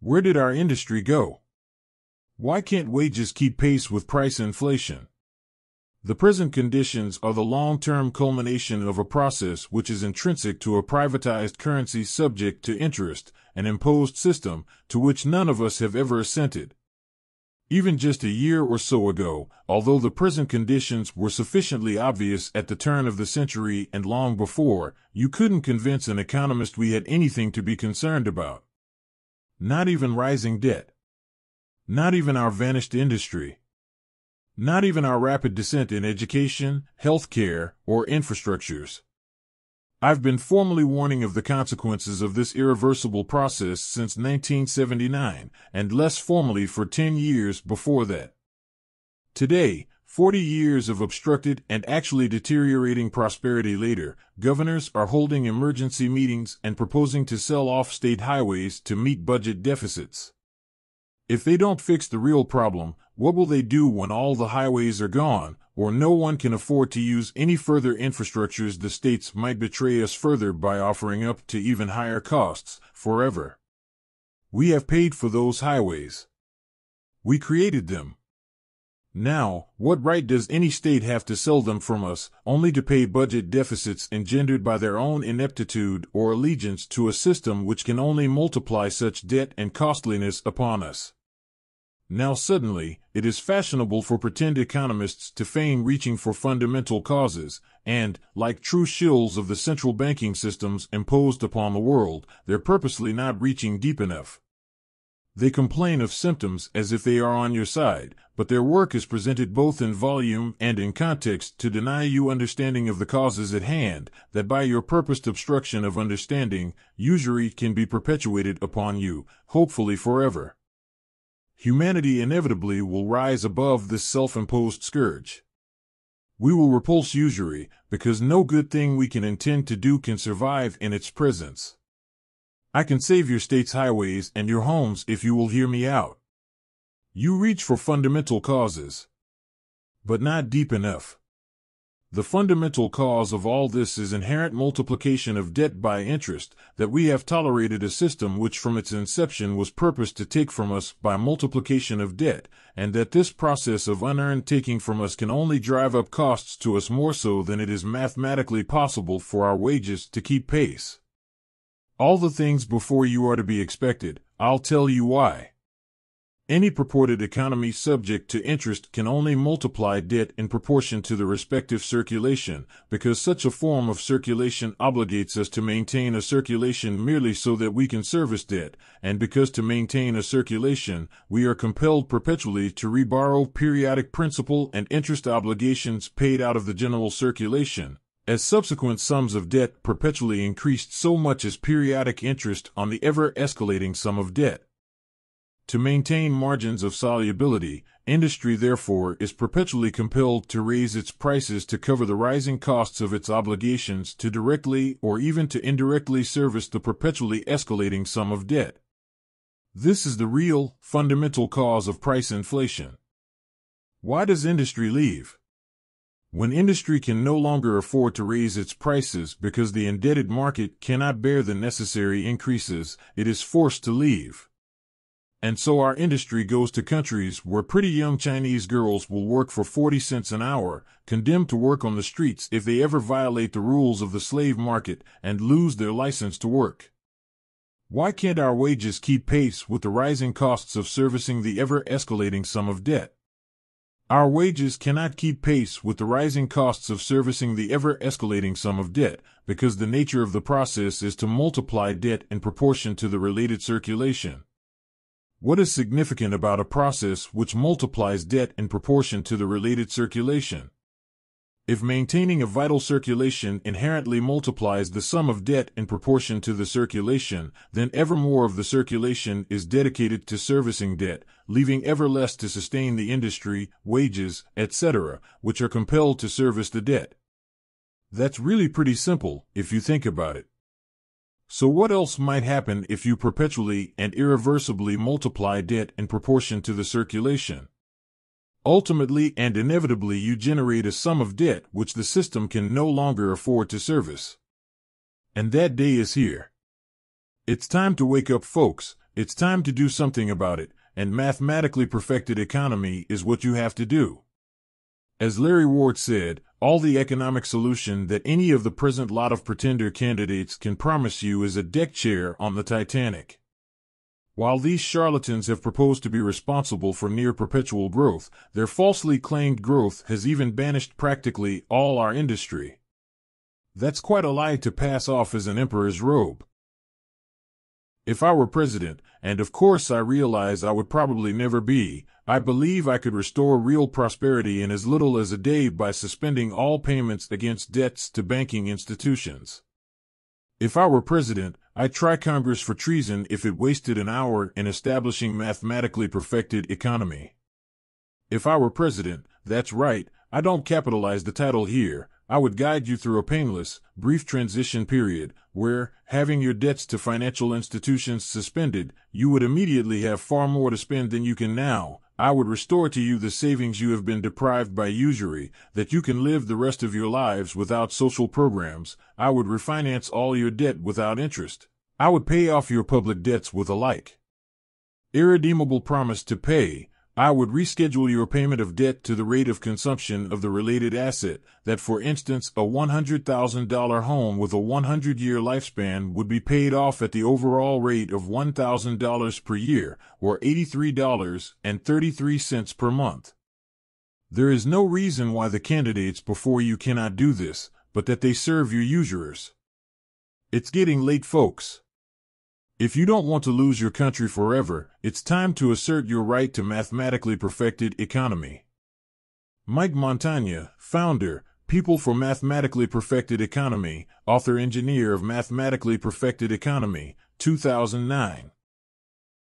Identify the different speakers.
Speaker 1: Where did our industry go? Why can't wages keep pace with price inflation? The present conditions are the long-term culmination of a process which is intrinsic to a privatized currency subject to interest, an imposed system to which none of us have ever assented. Even just a year or so ago, although the present conditions were sufficiently obvious at the turn of the century and long before, you couldn't convince an economist we had anything to be concerned about. Not even rising debt. Not even our vanished industry. Not even our rapid descent in education, healthcare, or infrastructures. I've been formally warning of the consequences of this irreversible process since 1979, and less formally for 10 years before that. Today, 40 years of obstructed and actually deteriorating prosperity later, governors are holding emergency meetings and proposing to sell off state highways to meet budget deficits. If they don't fix the real problem, what will they do when all the highways are gone, or no one can afford to use any further infrastructures? The states might betray us further by offering up to even higher costs, forever. We have paid for those highways. We created them. Now, what right does any state have to sell them from us, only to pay budget deficits engendered by their own ineptitude or allegiance to a system which can only multiply such debt and costliness upon us? Now suddenly, it is fashionable for pretend economists to feign reaching for fundamental causes, and, like true shills of the central banking systems imposed upon the world, they're purposely not reaching deep enough. They complain of symptoms as if they are on your side, but their work is presented both in volume and in context to deny you understanding of the causes at hand, that by your purposed obstruction of understanding, usury can be perpetuated upon you, hopefully forever. Humanity inevitably will rise above this self-imposed scourge. We will repulse usury, because no good thing we can intend to do can survive in its presence. I can save your state's highways and your homes if you will hear me out. You reach for fundamental causes, but not deep enough. The fundamental cause of all this is inherent multiplication of debt by interest, that we have tolerated a system which from its inception was purposed to take from us by multiplication of debt, and that this process of unearned taking from us can only drive up costs to us more so than it is mathematically possible for our wages to keep pace. All the things before you are to be expected. I'll tell you why. Any purported economy subject to interest can only multiply debt in proportion to the respective circulation, because such a form of circulation obligates us to maintain a circulation merely so that we can service debt, and because to maintain a circulation, we are compelled perpetually to reborrow periodic principal and interest obligations paid out of the general circulation, as subsequent sums of debt perpetually increased so much as periodic interest on the ever-escalating sum of debt. To maintain margins of solubility, industry therefore is perpetually compelled to raise its prices to cover the rising costs of its obligations to directly or even to indirectly service the perpetually escalating sum of debt. This is the real, fundamental cause of price inflation. Why does industry leave? When industry can no longer afford to raise its prices because the indebted market cannot bear the necessary increases, it is forced to leave. And so our industry goes to countries where pretty young Chinese girls will work for 40 cents an hour, condemned to work on the streets if they ever violate the rules of the slave market and lose their license to work. Why can't our wages keep pace with the rising costs of servicing the ever-escalating sum of debt? Our wages cannot keep pace with the rising costs of servicing the ever-escalating sum of debt, because the nature of the process is to multiply debt in proportion to the related circulation. What is significant about a process which multiplies debt in proportion to the related circulation? If maintaining a vital circulation inherently multiplies the sum of debt in proportion to the circulation, then ever more of the circulation is dedicated to servicing debt, leaving ever less to sustain the industry, wages, etc., which are compelled to service the debt. That's really pretty simple, if you think about it. So what else might happen if you perpetually and irreversibly multiply debt in proportion to the circulation? Ultimately and inevitably you generate a sum of debt which the system can no longer afford to service. And that day is here. It's time to wake up, folks, It's time to do something about it, and mathematically perfected economy is what you have to do. As Larry Ward said, all the economic solution that any of the present lot of pretender candidates can promise you is a deck chair on the Titanic. While these charlatans have proposed to be responsible for near-perpetual growth, their falsely claimed growth has even banished practically all our industry. That's quite a lie to pass off as an emperor's robe. If I were president, and of course I realize I would probably never be, I believe I could restore real prosperity in as little as a day by suspending all payments against debts to banking institutions. If I were president, I'd try Congress for treason if it wasted an hour in establishing mathematically perfected economy. If I were president, that's right, I don't capitalize the title here, I would guide you through a painless, brief transition period, where, having your debts to financial institutions suspended, you would immediately have far more to spend than you can now. I would restore to you the savings you have been deprived by usury, that you can live the rest of your lives without social programs. I would refinance all your debt without interest. I would pay off your public debts with a irredeemable promise to pay. I would reschedule your payment of debt to the rate of consumption of the related asset, that for instance a $100,000 home with a 100-year lifespan would be paid off at the overall rate of $1,000 per year, or $83.33 per month. There is no reason why the candidates before you cannot do this, but that they serve your usurers. It's getting late, folks. If you don't want to lose your country forever, it's time to assert your right to mathematically perfected economy. Mike Montagna, founder, People for Mathematically Perfected Economy, author-engineer of Mathematically Perfected Economy, 2009.